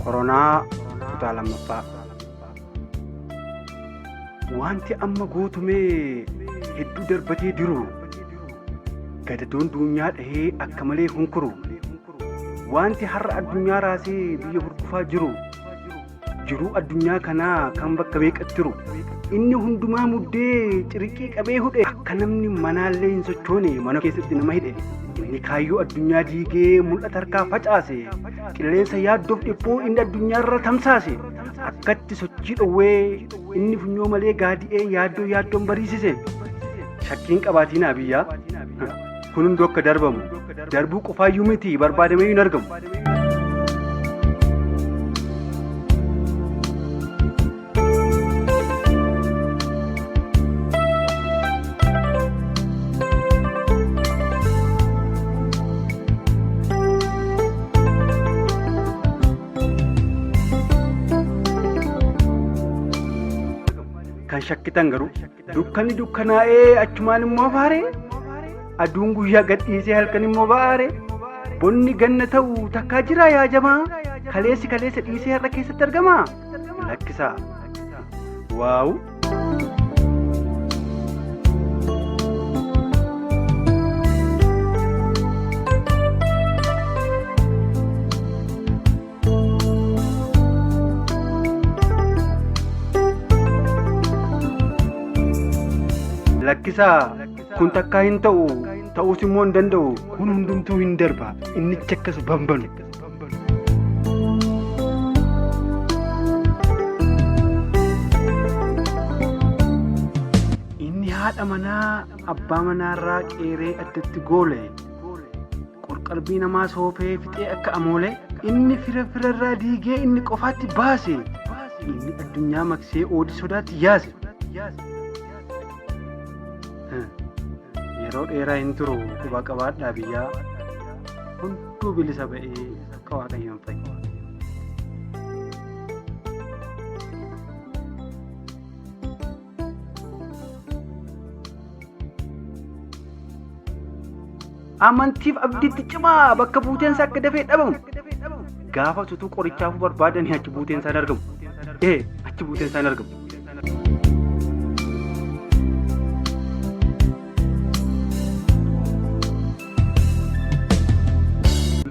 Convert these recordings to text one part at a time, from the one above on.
Koronaa kutaa lammaffaa. Wanti amma guutumee hedduu darbatee jiru gadadoon dunyaa dhahee akka malee hunkuru. Wanti har'a addunyaa raasee biyya hurgufaa jiruu addunyaa kanaa kan bakka beeqattiru. Inni hundumaa muddee ciriqii qabee hudhe akka namni manaallee hin sochoone mana keessatti nama hidhe. Inni kaayyoo addunyaa diigee mul'ata harkaa facaase. Qilleensa yaaddoof dhiphuu inni addunyaarra tamsaase. Akkatti sochii dhowwee inni funyoo malee gaadi'ee yaaddoon bariisise. Shakkiin qabaatiin biyyaa kun hunduu akka darbamu darbuu qofaayyuu miti barbaadameeyyu hin argamu. Kan shakkitan garuu dukkanni dukkanaa'ee achumaan immoo baare aduun guyyaa gadhiisee halkan immoo baare bonni ganna ta'u takkaa jira yaa jamaa kaleessa dhiisee har'a keessatti argama lakkisaa waaw. Lakkisaa kun takkaa hin ta'uus immoo hin danda'u kun hundumtuu hin darba innichi akkas bambanu. Inni haadha manaa abbaa manaarraa qeeree addatti goole qorqalbii namaa soofee fixee akka amoole inni firarraa diigee inni qofaatti baase inni addunyaa maksee oodii sodaatti yaase. Yeroo dheeraa hin turu quba qabaadhaa biyyaa hunduu bilisa ba'ee akka waaqayyoon fayyadu. Amantiif abdiitti cimaa bakka buuteensa akka dafee dhabamu gaafa sutuu qorichaafuu barbaadanii achi buuteensa hin argamu. Achi buuteensa hin argamu.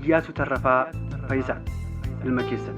Iyyaasuu Tarrafaa Fayisaan ilma keessan.